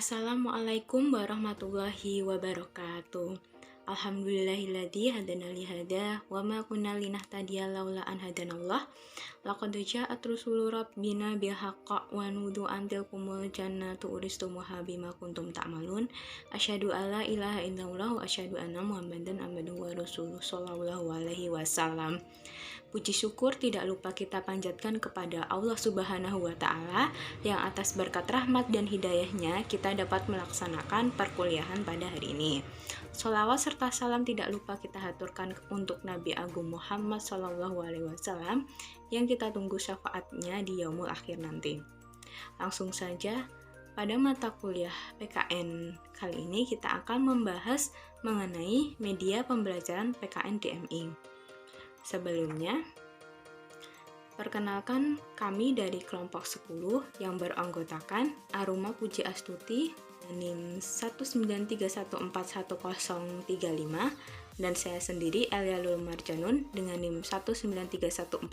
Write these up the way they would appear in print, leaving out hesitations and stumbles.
Assalamualaikum warahmatullahi wabarakatuh. Alhamdulillahilladzi hadana li hada wa ma kunna linahtadiya laula an hadanallah. Laqad ja'at rusulu rabbina bil haqqi wa nudu an tilkumul jannatu uristumuha bima kuntum ta'malun. Asyhadu alla ilaha illallah wa asyhadu anna Muhammadan abduhu wa rasuluh sallallahu alaihi wasallam. Puji syukur tidak lupa kita panjatkan kepada Allah Subhanahu wa Ta'ala yang atas berkat rahmat dan hidayahnya kita dapat melaksanakan perkuliahan pada hari ini. Sholawat serta salam tidak lupa kita haturkan untuk Nabi Agung Muhammad Sallallahu Alaihi Wasallam yang kita tunggu syafaatnya di yaumul akhir nanti. Langsung saja, pada mata kuliah PKN kali ini kita akan membahas mengenai media pembelajaran PKN DMI. Sebelumnya, perkenalkan kami dari kelompok 10 yang beranggotakan Aruma Puji Astuti, NIM 193141035, dan saya sendiri Elialul Marjanun dengan NIM 193141043.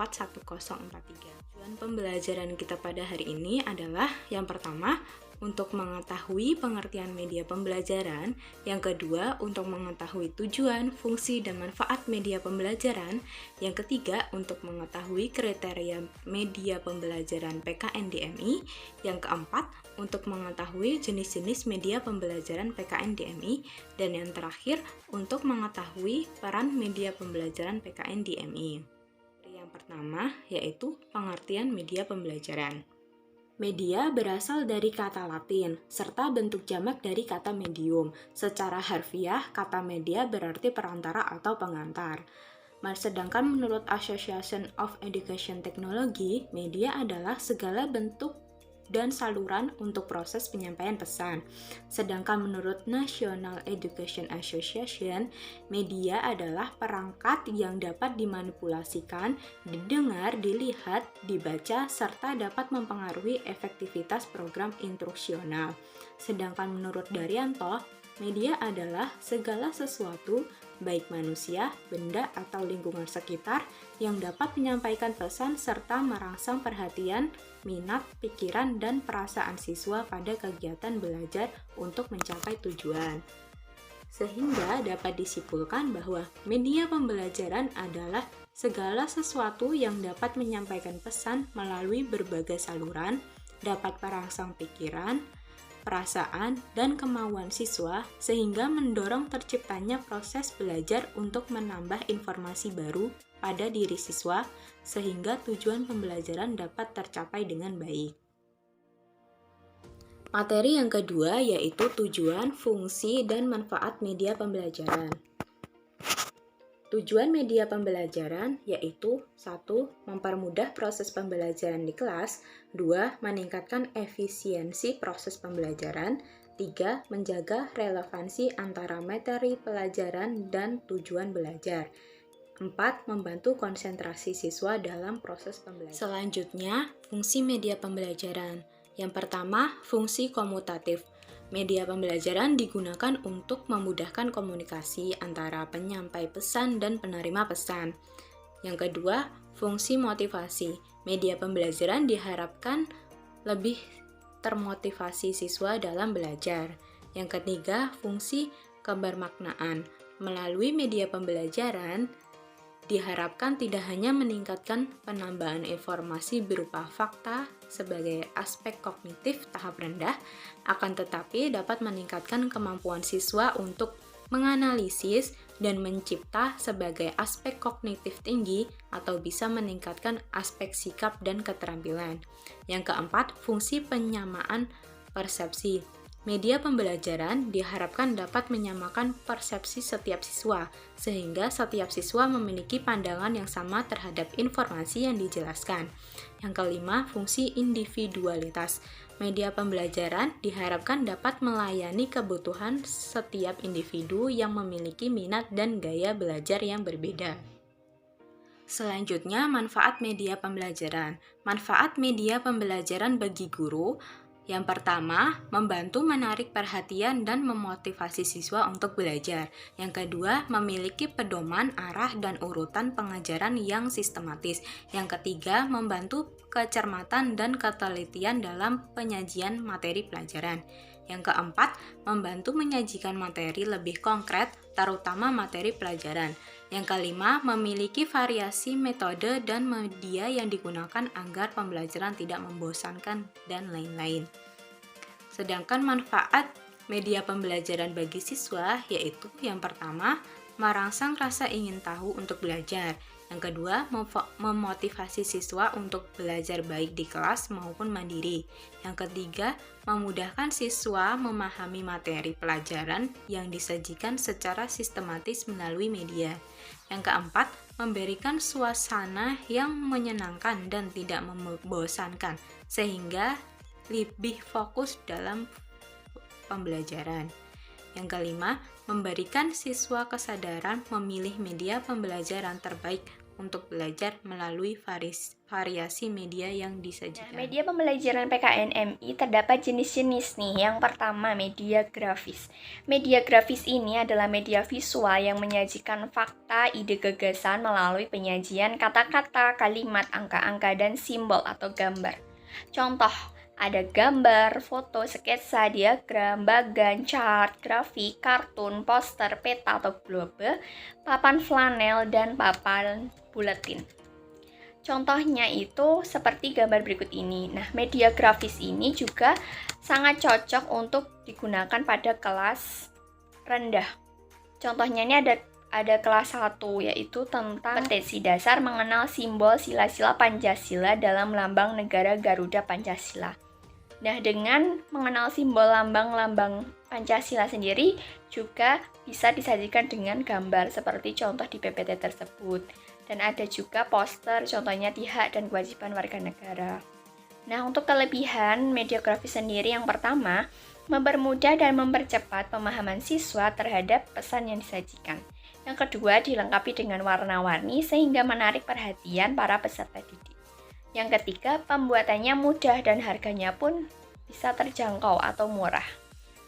Tujuan pembelajaran kita pada hari ini adalah yang pertama, untuk mengetahui pengertian media pembelajaran, yang kedua untuk mengetahui tujuan, fungsi, dan manfaat media pembelajaran, yang ketiga untuk mengetahui kriteria media pembelajaran PKN DMI, yang keempat untuk mengetahui jenis-jenis media pembelajaran PKN DMI, dan yang terakhir untuk mengetahui peran media pembelajaran PKN DMI. Yang pertama yaitu pengertian media pembelajaran. Media berasal dari kata Latin, serta bentuk jamak dari kata medium. Secara harfiah, kata media berarti perantara atau pengantar. Sedangkan menurut Association of Education Technology, media adalah segala bentuk dan saluran untuk proses penyampaian pesan. Sedangkan menurut National Education Association, media adalah perangkat yang dapat dimanipulasikan, didengar, dilihat, dibaca, serta dapat mempengaruhi efektivitas program instruksional. Sedangkan menurut Daryanto, media adalah segala sesuatu, baik manusia, benda, atau lingkungan sekitar yang dapat menyampaikan pesan serta merangsang perhatian, minat, pikiran, dan perasaan siswa pada kegiatan belajar untuk mencapai tujuan. Sehingga dapat disimpulkan bahwa media pembelajaran adalah segala sesuatu yang dapat menyampaikan pesan melalui berbagai saluran, dapat merangsang pikiran, perasaan, dan kemauan siswa sehingga mendorong terciptanya proses belajar untuk menambah informasi baru pada diri siswa sehingga tujuan pembelajaran dapat tercapai dengan baik. Materi yang kedua yaitu tujuan, fungsi, dan manfaat media pembelajaran. Tujuan media pembelajaran yaitu 1. Mempermudah proses pembelajaran di kelas, 2. Meningkatkan efisiensi proses pembelajaran, 3. Menjaga relevansi antara materi pelajaran dan tujuan belajar, 4. Membantu konsentrasi siswa dalam proses pembelajaran. Selanjutnya, fungsi media pembelajaran. Yang pertama, fungsi komutatif. Media pembelajaran digunakan untuk memudahkan komunikasi antara penyampai pesan dan penerima pesan. Yang kedua, fungsi motivasi. Media pembelajaran diharapkan lebih termotivasi siswa dalam belajar. Yang ketiga, fungsi kebermaknaan. Melalui media pembelajaran, diharapkan tidak hanya meningkatkan penambahan informasi berupa fakta sebagai aspek kognitif tahap rendah, akan tetapi dapat meningkatkan kemampuan siswa untuk menganalisis dan mencipta sebagai aspek kognitif tinggi atau bisa meningkatkan aspek sikap dan keterampilan. Yang keempat, fungsi penyamaan persepsi. Media pembelajaran diharapkan dapat menyamakan persepsi setiap siswa, sehingga setiap siswa memiliki pandangan yang sama terhadap informasi yang dijelaskan. Yang kelima, fungsi individualitas. Media pembelajaran diharapkan dapat melayani kebutuhan setiap individu yang memiliki minat dan gaya belajar yang berbeda. Selanjutnya, manfaat media pembelajaran. Manfaat media pembelajaran bagi guru. Yang pertama, membantu menarik perhatian dan memotivasi siswa untuk belajar. Yang kedua, memiliki pedoman, arah, dan urutan pengajaran yang sistematis. Yang ketiga, membantu kecermatan dan ketelitian dalam penyajian materi pelajaran. Yang keempat, membantu menyajikan materi lebih konkret, terutama materi pelajaran. Yang kelima, memiliki variasi metode dan media yang digunakan agar pembelajaran tidak membosankan, dan lain-lain. Sedangkan manfaat media pembelajaran bagi siswa yaitu yang pertama, merangsang rasa ingin tahu untuk belajar. Yang kedua, memotivasi siswa untuk belajar baik di kelas maupun mandiri. Yang ketiga, memudahkan siswa memahami materi pelajaran yang disajikan secara sistematis melalui media. Yang keempat, memberikan suasana yang menyenangkan dan tidak membosankan, sehingga lebih fokus dalam pembelajaran. Yang kelima, memberikan siswa kesadaran memilih media pembelajaran terbaik untuk belajar melalui variasi media yang disajikan. Media pembelajaran PKNMI terdapat jenis-jenis nih. Yang pertama, media grafis. Media grafis ini adalah media visual yang menyajikan fakta, ide gagasan melalui penyajian kata-kata, kalimat, angka-angka, dan simbol atau gambar. Contoh, ada gambar, foto, sketsa, diagram, bagan, chart, grafik, kartun, poster, peta atau globe, papan flanel, dan papan buletin. Contohnya itu seperti gambar berikut ini. Nah, media grafis ini juga sangat cocok untuk digunakan pada kelas rendah. Contohnya ini ada kelas 1, yaitu tentang kompetensi dasar mengenal simbol sila-sila Pancasila dalam lambang negara Garuda Pancasila. Nah, dengan mengenal simbol lambang-lambang Pancasila sendiri juga bisa disajikan dengan gambar seperti contoh di PPT tersebut. Dan ada juga poster, contohnya di hak dan kewajiban warga negara. Nah, untuk kelebihan media grafis sendiri yang pertama, mempermudah dan mempercepat pemahaman siswa terhadap pesan yang disajikan. Yang kedua, dilengkapi dengan warna-warni sehingga menarik perhatian para peserta didik. Yang ketiga, pembuatannya mudah dan harganya pun bisa terjangkau atau murah.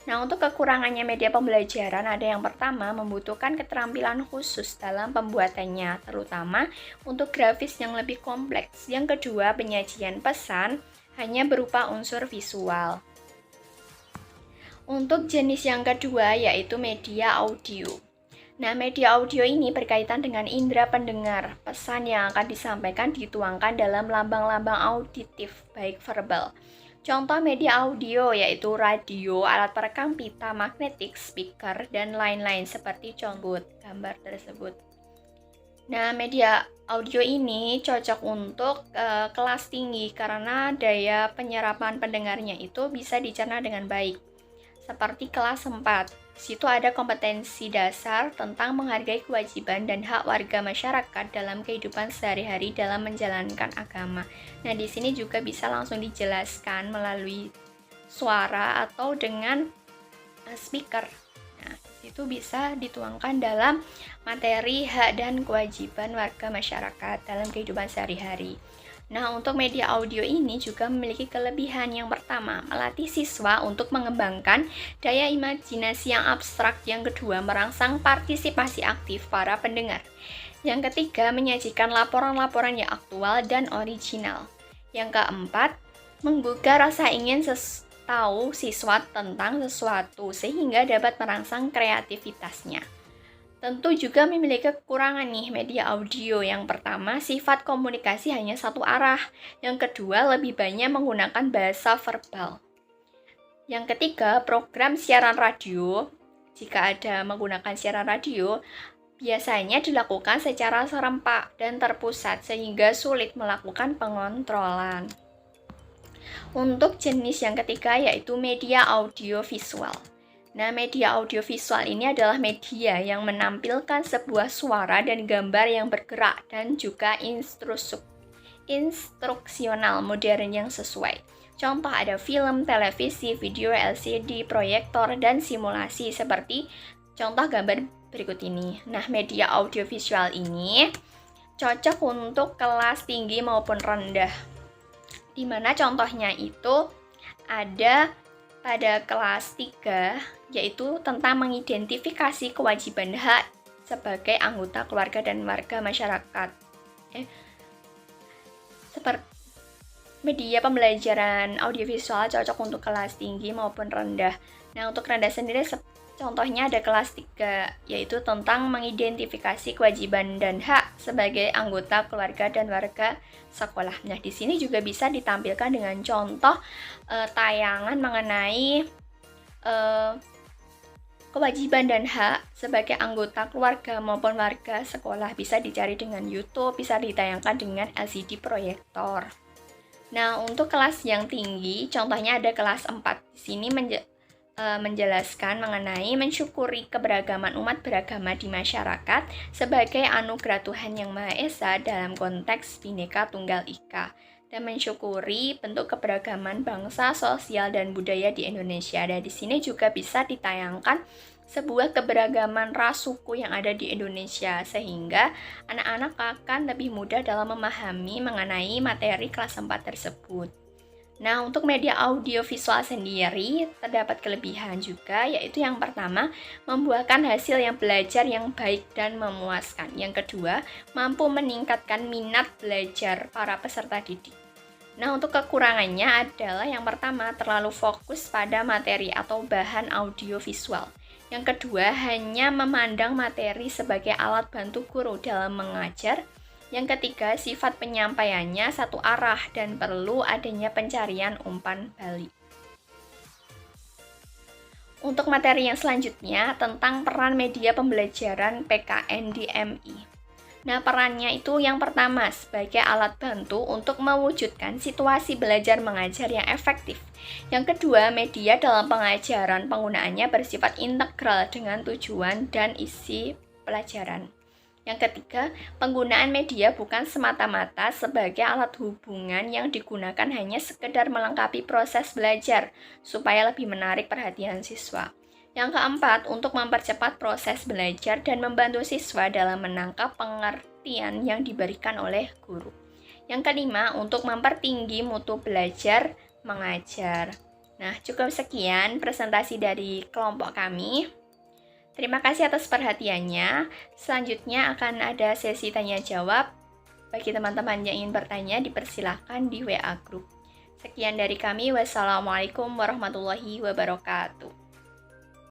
Nah, untuk kekurangannya media pembelajaran ada yang pertama, membutuhkan keterampilan khusus dalam pembuatannya, terutama untuk grafis yang lebih kompleks. Yang kedua, penyajian pesan hanya berupa unsur visual. Untuk jenis yang kedua yaitu media audio. Nah, media audio ini berkaitan dengan indera pendengar. Pesan yang akan disampaikan dituangkan dalam lambang-lambang auditif, baik verbal. Contoh media audio yaitu radio, alat perekam pita, magnetik, speaker, dan lain-lain seperti contoh gambar tersebut. Nah, media audio ini cocok untuk kelas tinggi karena daya penyerapan pendengarnya itu bisa dicerna dengan baik. Seperti kelas 4, situ ada kompetensi dasar tentang menghargai kewajiban dan hak warga masyarakat dalam kehidupan sehari-hari dalam menjalankan agama. Nah, di sini juga bisa langsung dijelaskan melalui suara atau dengan speaker. Nah, itu bisa dituangkan dalam materi hak dan kewajiban warga masyarakat dalam kehidupan sehari-hari. Nah, untuk media audio ini juga memiliki kelebihan. Yang pertama, melatih siswa untuk mengembangkan daya imajinasi yang abstrak. Yang kedua, merangsang partisipasi aktif para pendengar. Yang ketiga, menyajikan laporan-laporan yang aktual dan original. Yang keempat, menggugah rasa ingin tahu siswa tentang sesuatu sehingga dapat merangsang kreativitasnya. Tentu juga memiliki kekurangan nih media audio. Yang pertama, sifat komunikasi hanya satu arah. Yang kedua, lebih banyak menggunakan bahasa verbal. Yang ketiga, program siaran radio. Jika ada menggunakan siaran radio, biasanya dilakukan secara serempak dan terpusat sehingga sulit melakukan pengontrolan. Untuk jenis yang ketiga yaitu media audio visual. Nah, media audiovisual ini adalah media yang menampilkan sebuah suara dan gambar yang bergerak dan juga instruksional modern yang sesuai. Contoh ada film, televisi, video LCD, proyektor, dan simulasi seperti contoh gambar berikut ini. Nah, media audiovisual ini cocok untuk kelas tinggi maupun rendah. Di mana contohnya itu ada pada kelas 3, yaitu tentang mengidentifikasi kewajiban hak sebagai anggota keluarga dan warga masyarakat. Media pembelajaran audiovisual cocok untuk kelas tinggi maupun rendah. Nah, untuk rendah sendiri contohnya ada kelas 3, yaitu tentang mengidentifikasi kewajiban dan hak sebagai anggota keluarga dan warga sekolah. Nah, di sini juga bisa ditampilkan dengan contoh tayangan mengenai kewajiban dan hak sebagai anggota keluarga maupun warga sekolah. Bisa dicari dengan YouTube, bisa ditayangkan dengan LCD proyektor. Nah, untuk kelas yang tinggi, contohnya ada kelas 4. Di sini menjelaskan mengenai mensyukuri keberagaman umat beragama di masyarakat sebagai anugerah Tuhan Yang Maha Esa dalam konteks Bhinneka Tunggal Ika, dan mensyukuri bentuk keberagaman bangsa, sosial, dan budaya di Indonesia. Dan di sini juga bisa ditayangkan sebuah keberagaman ras suku yang ada di Indonesia, sehingga anak-anak akan lebih mudah dalam memahami mengenai materi kelas 4 tersebut. Nah, untuk media audiovisual sendiri terdapat kelebihan juga, yaitu yang pertama, membuahkan hasil yang belajar yang baik dan memuaskan. Yang kedua, mampu meningkatkan minat belajar para peserta didik. Nah, untuk kekurangannya adalah yang pertama, terlalu fokus pada materi atau bahan audiovisual. Yang kedua, hanya memandang materi sebagai alat bantu guru dalam mengajar. Yang ketiga, sifat penyampaiannya satu arah dan perlu adanya pencarian umpan balik. Untuk materi yang selanjutnya tentang peran media pembelajaran PKN di MI. Nah, perannya itu yang pertama sebagai alat bantu untuk mewujudkan situasi belajar mengajar yang efektif. Yang kedua, media dalam pengajaran penggunaannya bersifat integral dengan tujuan dan isi pelajaran. Yang ketiga, penggunaan media bukan semata-mata sebagai alat hubungan yang digunakan hanya sekedar melengkapi proses belajar supaya lebih menarik perhatian siswa. Yang keempat, untuk mempercepat proses belajar dan membantu siswa dalam menangkap pengertian yang diberikan oleh guru. Yang kelima, untuk mempertinggi mutu belajar mengajar. Nah, cukup sekian presentasi dari kelompok kami. Terima kasih atas perhatiannya. Selanjutnya akan ada sesi tanya jawab. Bagi teman-teman yang ingin bertanya, dipersilahkan di WA Group. Sekian dari kami. Wassalamualaikum warahmatullahi wabarakatuh.